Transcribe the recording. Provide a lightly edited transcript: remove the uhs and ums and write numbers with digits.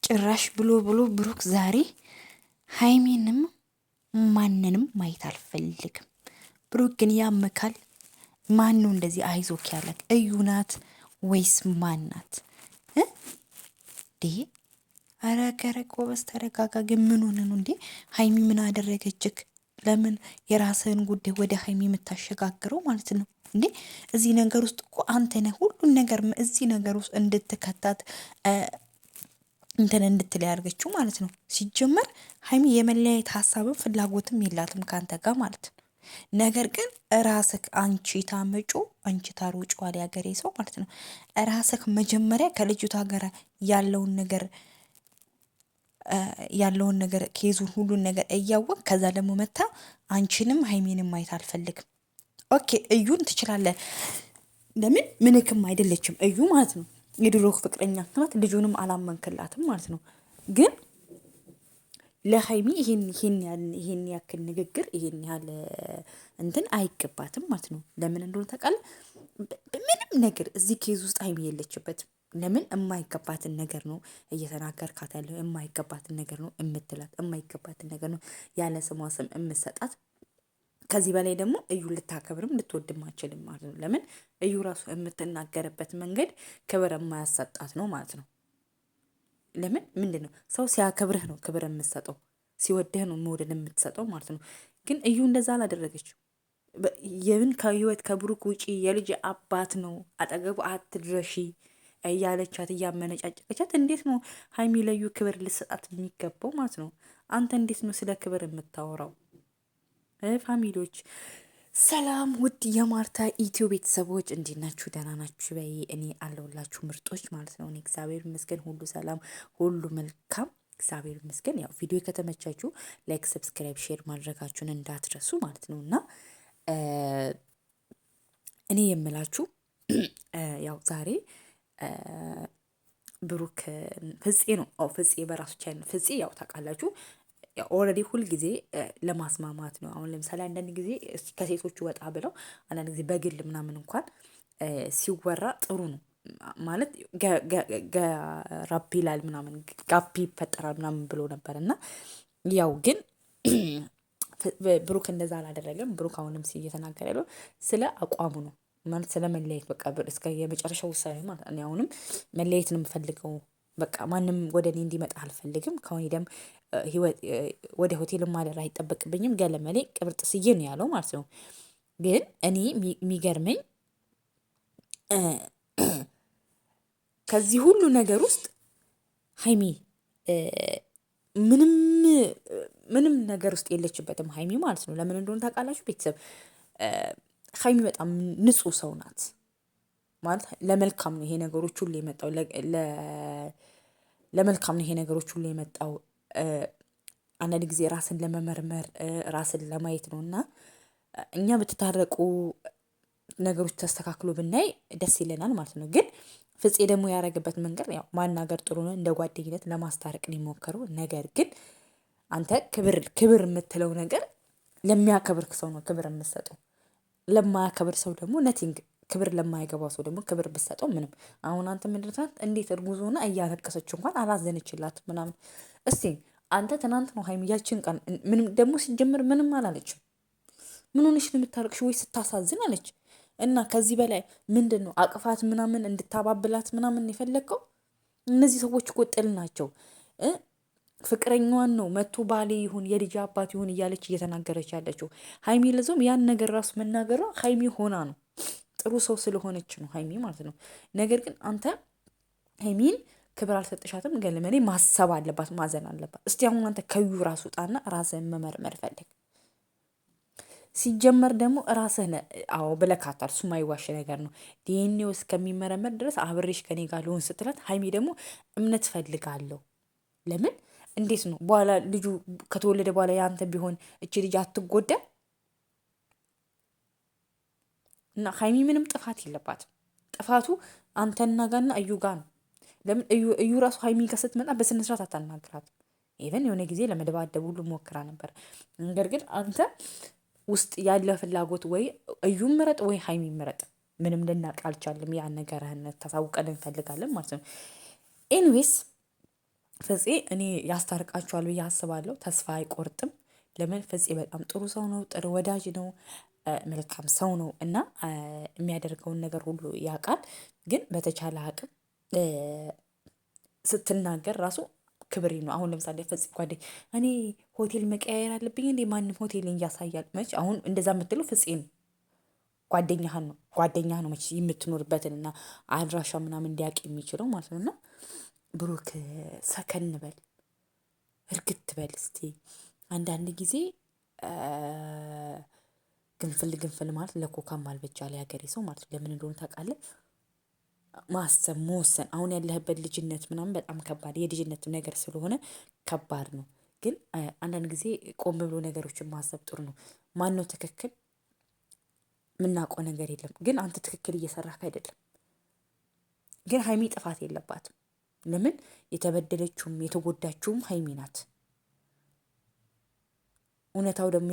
ጭራሽ ብሎ ብሩክ ዛሬ ሀይሚንም ማንንም ማየት አልፈልግም። ብሩክ ግን ያመካል። ማን ነው እንደዚህ አይዞክ ያለክ? እዩ ናት ወይስ ማን ናት? አረ ገረ ጎበዝ ተረጋጋ። ግን ምን ሆነ ነው እንዴ? ሀይሚ ምን አደረገችክ? ለምን የራስህን ጉዳይ ወደ ሀይሚ የምታሸጋግረው ማለት ነው እንዴ? እዚህ ነገር ውስጥ እኮ አንተ ነህ ሁሉን ነገር እዚህ ነገር ውስጥ እንድትከታት እንትን እንድትል ያደርገችው ማለት ነው። ሲጀመር ሀይሚ የመለያየት ሀሳብም ፍላጎትም የላትም ከአንተ ጋር ማለት ነው። ነገር ግን ራስክ አንቺ ታመጩ አንቺ ታሮጪዋል ያገሬ ሰው ማለት ነው። ራስክ መጀመሪያ ከልጅቷ ጋር ያለውን ነገር ኬዙን ሁሉን ነገር እያወቅ ከዛ ደግሞ መታ አንቺንም ሀይሜንም ማየት አልፈልግም። ኦኬ እዩን ትችላለህ። ለምን ምንክም አይደለችም እዩ ማለት ነው። የድሮ ፍቅረኛ ናት። ልጁንም አላመንክላትም ማለት ነው። ግን ለሀይሚ ይሄን ያክል ንግግር ይሄን ያህል እንትን አይገባትም ማለት ነው። ለምን እንደሆነ ታውቃለህ? ምንም ነገር እዚህ ኬዝ ውስጥ ሀይሚ የለችበትም። ለምን የማይገባትን ነገር ነው እየተናገርካት ያለው፣ የማይገባትን ነገር ነው የምትላት፣ የማይገባትን ነገር ነው ያለ ስሟ ስም የምትሰጣት። ከዚህ በላይ ደግሞ እዩ ልታከብርም ልትወድም አችልም ማለት ነው። ለምን እዩ ራሱ የምትናገርበት መንገድ ክብር የማያሰጣት ነው ማለት ነው። ለምን ምንድን ነው ሰው ሲያከብርህ ነው ክብር የምትሰጠው፣ ሲወድህ ነው መውደድ የምትሰጠው ማለት ነው። ግን እዩ እንደዛ አላደረገችው። የምን ከህይወት ከብሩክ ውጪ የልጅ አባት ነው አጠገቡ አትድረሺ እያለቻት እያመነጫጨቀቻት፣ እንዴት ነው ሀይሚ ለዩ ክብር ልሰጣት የሚገባው ማለት ነው? አንተ እንዴት ነው ስለ ክብር የምታወራው? ፋሚሊዎች ሰላም፣ ውድ የማርታ ኢትዮ ቤተሰቦች እንዴት ናችሁ? ደህና ናችሁ? በይ እኔ አለሁላችሁ ምርጦች ማለት ነው። እኔ እግዚአብሔር ይመስገን ሁሉ ሰላም፣ ሁሉ መልካም፣ እግዚአብሔር ይመስገን። ያው ቪዲዮ ከተመቻችሁ ላይክ፣ ሰብስክራይብ፣ ሼር ማድረጋችሁን እንዳትረሱ ማለት ነው። እና እኔ የምላችሁ ያው ዛሬ ብሩክ ፍፄ ነው ፍፄ በራሱ ቻይና ፍፄ ያው ታውቃላችሁ ኦልሬዲ ሁል ጊዜ ለማስማማት ነው። አሁን ለምሳሌ አንዳንድ ጊዜ ከሴቶቹ ወጣ ብለው አንዳንድ ጊዜ በግል ምናምን እንኳን ሲወራ ጥሩ ነው ማለት ጋፕ ይላል ምናምን ጋፕ ይፈጠራል ምናምን ብሎ ነበር። እና ያው ግን ብሩክ እንደዛ አላደረገም። ብሩክ አሁንም እየተናገረ ያለው ስለ አቋሙ ነው ማለት ስለ መለያየት በቃ እስከ የመጨረሻው ውሳኔ ማለት እኔ አሁንም መለያየት ነው የምፈልገው። በቃ ማንም ወደ እኔ እንዲመጣ አልፈልግም። ከአሁን ሄደም ወደ ሆቴል ማደር አይጠበቅብኝም። ገለመሌ ቅብርጥስዬ ነው ያለው ማለት ነው። ግን እኔ የሚገርመኝ ከዚህ ሁሉ ነገር ውስጥ ሀይሚ ምንም ነገር ውስጥ የለችበትም ሀይሚ ማለት ነው። ለምን እንደሆነ ታውቃላችሁ ቤተሰብ? ሀይሚ በጣም ንጹህ ሰው ናት ማለት ለመልካም ነው ይሄ ነገሮች ሁሉ የመጣው ለመልካም ነው ይሄ ነገሮች ሁሉ የመጣው። አንዳንድ ጊዜ ራስን ለመመርመር ራስን ለማየት ነው። እና እኛ ብትታረቁ ነገሮች ተስተካክሎ ብናይ ደስ ይለናል ማለት ነው። ግን ፍፄ ደግሞ ያደረገበት መንገድ ያው ማናገር ጥሩ ነው፣ እንደ ጓደኝነት ለማስታረቅ ነው የሞከረው። ነገር ግን አንተ ክብር የምትለው ነገር ለሚያከብር ሰው ነው ክብር የምትሰጠው። ለማያከብር ሰው ደግሞ ነቲንግ። ክብር ለማይገባው ሰው ደግሞ ክብር ብትሰጠው ምንም። አሁን አንተ ምንድናት እንዴት እርጉዝ ሆና እያለቀሰች እንኳን አላዘነችላት ምናምን። እስቲ አንተ ትናንት ነው ሀይሚ ያችን ቀን ምንም ደግሞ ሲጀምር ምንም አላለችም። ምን ሆነሽ ነው የምታረቅሽ? ወይ ስታሳዝን አለች። እና ከዚህ በላይ ምንድን ነው አቅፋት ምናምን እንድታባብላት ምናምን የፈለግከው? እነዚህ ሰዎች እኮ ጥል ናቸው። ፍቅረኛዋን ነው መቶ ባሌ ይሁን የልጅ አባት ይሁን እያለች እየተናገረች ያለችው ሀይሚ። ለዞም ያን ነገር ራሱ መናገሯ ሀይሚ ሆና ነው፣ ጥሩ ሰው ስለሆነች ነው ሀይሚ ማለት ነው። ነገር ግን አንተ ሀይሚን ክብር አልሰጥሻትም። ገለመሌ ማሰብ አለባት፣ ማዘን አለባት። እስቲ አሁን አንተ ከዩ ራሱ ጣና ራስህን መመርመር ፈልግ። ሲጀመር ደግሞ ራስህን አዎ ብለካታል። እሱ ማይዋሽ ነገር ነው። ዲኤንኤው እስከሚመረመር ድረስ አብሬሽ ከኔ ጋር ልሆን ስትላት ሀይሚ ደግሞ እምነት ፈልጋለሁ። ለምን እንዴት ነው በኋላ ልጁ ከተወለደ በኋላ ያንተ ቢሆን እቺ ልጅ አትጎዳ? እና ሀይሚ ምንም ጥፋት የለባትም። ጥፋቱ አንተና ጋርና እዩ ጋር ነው። ለምን እዩ ራሱ ሀይሚ ጋር ስትመጣ በስነ ስርዓት አታናግራትም። ኢቨን የሆነ ጊዜ ለመደባደብ ሁሉ ሞክራ ነበር። ነገር ግን አንተ ውስጥ ያለ ፍላጎት ወይ እዩ ምረጥ ወይ ሀይሚ ምረጥ። ምንም ልናቅ አልቻለም። ያን ነገርህን ታሳውቀን እንፈልጋለን ማለት ነው። ኤኒዌይስ ፍፄ እኔ ያስታርቃችኋል ብዬ አስባለሁ። ተስፋ አይቆርጥም። ለምን ፍፄ በጣም ጥሩ ሰው ነው፣ ጥሩ ወዳጅ ነው፣ መልካም ሰው ነው እና የሚያደርገውን ነገር ሁሉ ያውቃል። ግን በተቻለ አቅም ስትናገር ራሱ ክብሬ ነው። አሁን ለምሳሌ ፍፄ ጓደኛ እኔ ሆቴል መቀያየር አለብኝ እንዴ? ማንም ሆቴልን እያሳያል መች አሁን እንደዛ የምትለው ፍፄ ነው። ጓደኛህ ነው መች የምትኖርበትን እና አድራሻ ምናምን እንዲያውቅ የሚችለው ማለት ነው። እና ብሩክ ሰከን በል፣ እርግት በል እስቲ። አንዳንድ ጊዜ ግንፍል ማለት ለኮካም አልበጃ ላይ ሀገሬ ሰው ማለት ለምን እንደሆነ ታውቃለህ? ማሰብ መወሰን። አሁን ያለህበት ልጅነት ምናምን በጣም ከባድ የልጅነት ነገር ስለሆነ ከባድ ነው። ግን አንዳንድ ጊዜ ቆም ብሎ ነገሮችን ማሰብ ጥሩ ነው። ማነው ትክክል? የምናውቀው ነገር የለም። ግን አንተ ትክክል እየሰራህ አይደለም። ግን ሀይሚ ጥፋት የለባትም። ለምን የተበደለችውም የተጎዳችውም ሀይሚ ናት። እውነታው ደግሞ